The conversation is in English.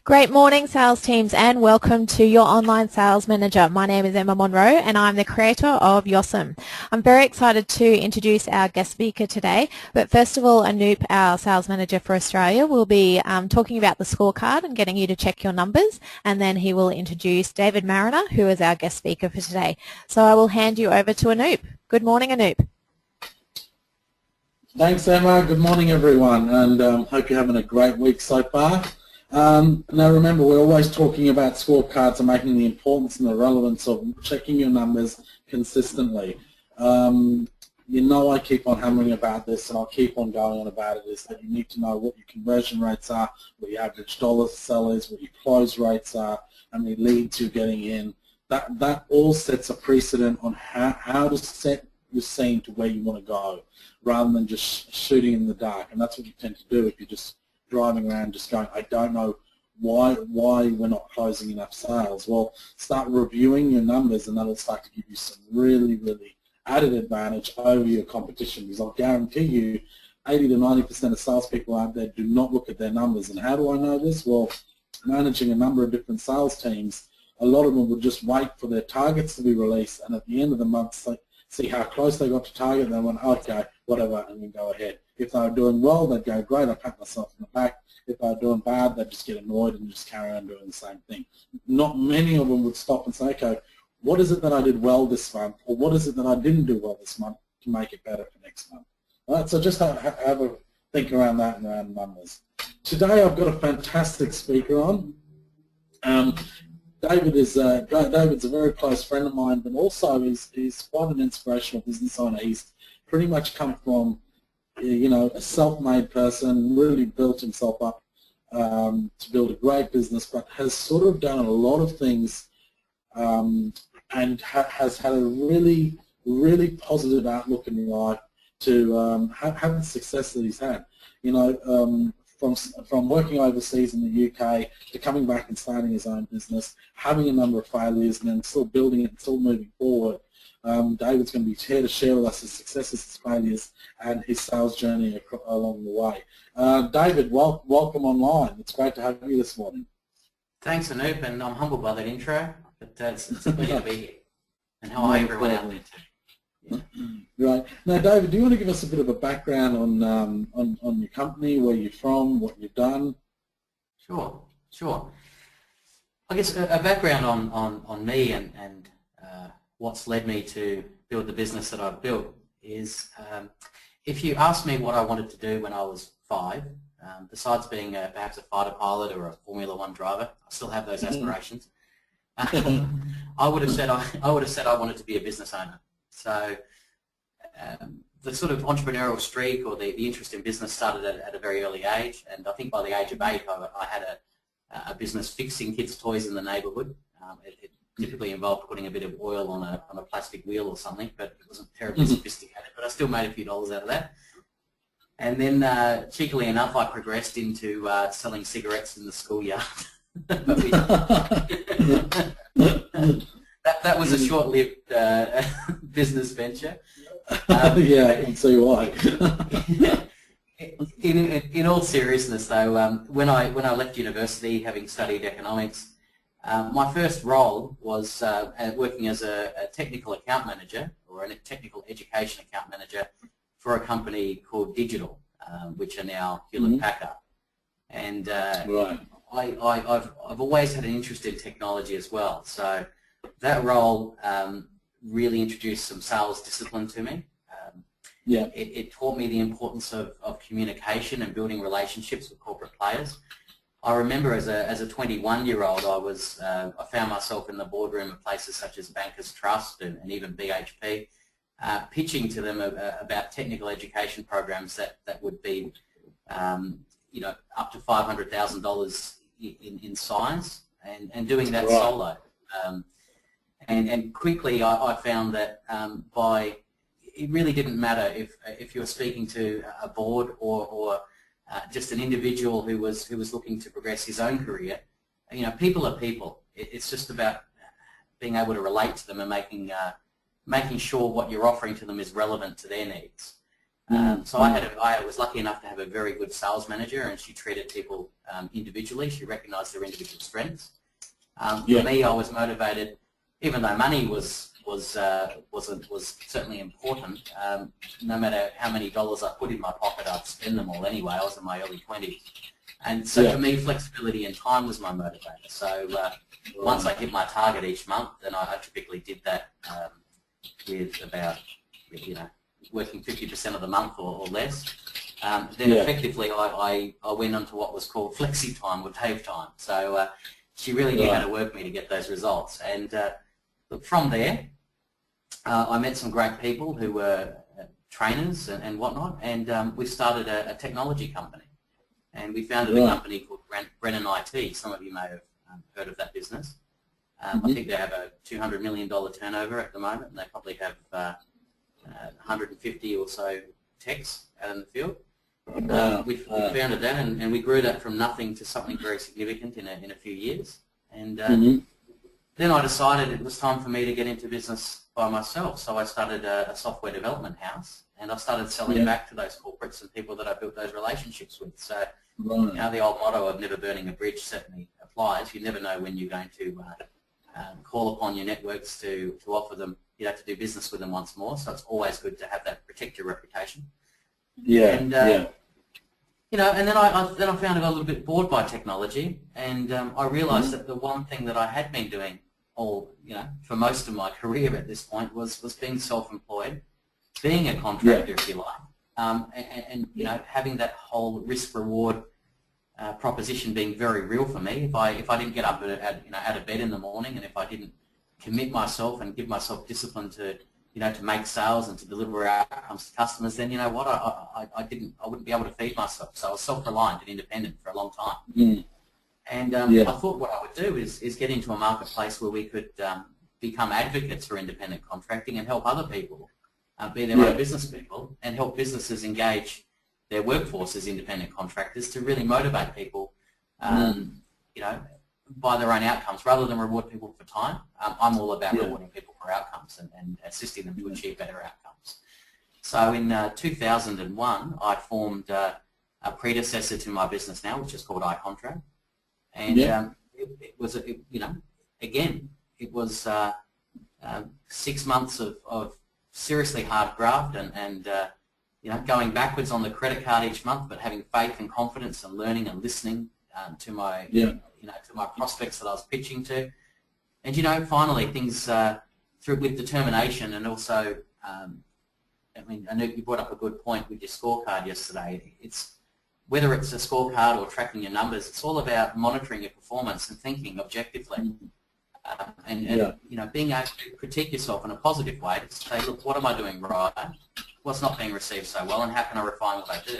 Great morning, sales teams, and welcome to your online sales manager. My name is Emma Monroe, and I'm the creator of YOSM. I'm very excited to introduce our guest speaker today. But first of all, Anoop, our sales manager for Australia, will be talking about the scorecard and getting you to check your numbers, and then he will introduce David Marriner, who is our guest speaker for today. So I will hand you over to Anoop. Good morning, Anoop. Thanks, Emma. Good morning, everyone, and hope you're having a great week so far. Now remember, we're always talking about scorecards and making the importance and the relevance of checking your numbers consistently. You know I keep on hammering about this, and I'll keep on going on about it, is that you need to know what your conversion rates are, what your average dollar sell is, what your close rates are, how many leads you're getting in. That all sets a precedent on how to set your scene to where you want to go, rather than just shooting in the dark. And that's what you tend to do if you're just driving around just going, I don't know why we're not closing enough sales. Well, start reviewing your numbers, and that'll start to give you some really added advantage over your competition, because I'll guarantee you 80 to 90% of salespeople out there do not look at their numbers. And how do I know this? Well, managing a number of different sales teams, a lot of them will just wait for their targets to be released, and at the end of the month see how close they got to target, and they went, okay, whatever, and then go ahead. If they were doing well, they'd go, great, I pat myself on the back. If they were doing bad, they'd just get annoyed and just carry on doing the same thing. Not many of them would stop and say, okay, what is it that I did well this month, or what is it that I didn't do well this month to make it better for next month? All right, so just have a think around that and around numbers. Today I've got a fantastic speaker on. David's a very close friend of mine, but also he's quite an inspirational business owner. He's pretty much come from, you know, a self-made person, really built himself up to build a great business, but has sort of done a lot of things and has had a really positive outlook in life to have the success that he's had. You know, from working overseas in the UK to coming back and starting his own business, having a number of failures, and then still building it and still moving forward. David's going to be here to share with us his successes, his failures, and his sales journey along the way. David, welcome online. It's great to have you this morning. Thanks, Anoop, and I'm humbled by that intro, but it's a pleasure to be here. And how are everyone out there too? Yeah. Right. Now, David, do you want to give us a bit of a background on your company, where you're from, what you've done? Sure. I guess a background on me and what's led me to build the business that I've built is, if you asked me what I wanted to do when I was 5, besides being perhaps a fighter pilot or a Formula One driver, I still have those aspirations. I would have said I wanted to be a business owner. So the sort of entrepreneurial streak or the interest in business started at a very early age, and I think by the age of 8 I had a business fixing kids' toys in the neighbourhood. It typically involved putting a bit of oil on a plastic wheel or something, but it wasn't terribly sophisticated, but I still made a few dollars out of that. And then, cheekily enough, I progressed into selling cigarettes in the schoolyard. That was a short-lived business venture. Yeah, I can see why. In all seriousness, though, when I left university, having studied economics, my first role was working as a technical account manager, or a technical education account manager, for a company called Digital, which are now Hewlett-Packard. And right. I've always had an interest in technology as well. So that role really introduced some sales discipline to me. Yeah. It taught me the importance of communication and building relationships with corporate players. I remember as a 21-year-old, I found myself in the boardroom of places such as Bankers Trust and even BHP, pitching to them about technical education programs that would be, you know, up to $500,000 in size, and doing that right. solo. And quickly I found that it really didn't matter if you were speaking to a board or just an individual who was looking to progress his own career. You know, people are people. It's just about being able to relate to them and making sure what you're offering to them is relevant to their needs. So I was lucky enough to have a very good sales manager, and she treated people individually. She recognised their individual strengths. For me, I was motivated, even though money was certainly important. No matter how many dollars I put in my pocket, I'd spend them all anyway. I was in my early 20s, and so for me, flexibility and time was my motivator. So once I hit my target each month, then I typically did that with about working 50% of the month or less. Then effectively I went on to what was called flexi time or Dave time. So she really knew how to work me to get those results. And look, from there, I met some great people who were trainers and whatnot, and we started a technology company. And we founded a company called Brennan IT. Some of you may have heard of that business. I think they have a $200 million turnover at the moment, and they probably have 150 or so techs out in the field. We founded that, and we grew that from nothing to something very significant in a few years. And then I decided it was time for me to get into business by myself. So I started a software development house, and I started selling back to those corporates and people that I built those relationships with. So the old motto of never burning a bridge certainly applies. You never know when you're going to call upon your networks to offer them, to do business with them once more. So it's always good to have that, protect your reputation. And then I found I got a little bit bored by technology, and I realised that the one thing that I had been doing for most of my career at this point was being self-employed, being a contractor, if you like, and having that whole risk-reward proposition being very real for me. If I didn't get up out of bed in the morning, and if I didn't commit myself and give myself discipline to to make sales and to deliver outcomes to customers, then I wouldn't be able to feed myself. So I was self-reliant and independent for a long time. And I thought what I would do is get into a marketplace where we could become advocates for independent contracting and help other people be their own business people, and help businesses engage their workforce as independent contractors to really motivate people, by their own outcomes rather than reward people for time. I'm all about rewarding people for outcomes and assisting them to achieve better outcomes. So in 2001, I formed a predecessor to my business now, which is called iContract, and it was again, it was 6 months of seriously hard graft and going backwards on the credit card each month, but having faith and confidence and learning and listening to my to my prospects that I was pitching to, and finally things through with determination, and also I know you brought up a good point with your scorecard yesterday. It's whether it's a scorecard or tracking your numbers, it's all about monitoring your performance and thinking objectively, and being able to critique yourself in a positive way to say, look, what am I doing right? What's not being received so well, and how can I refine what I do?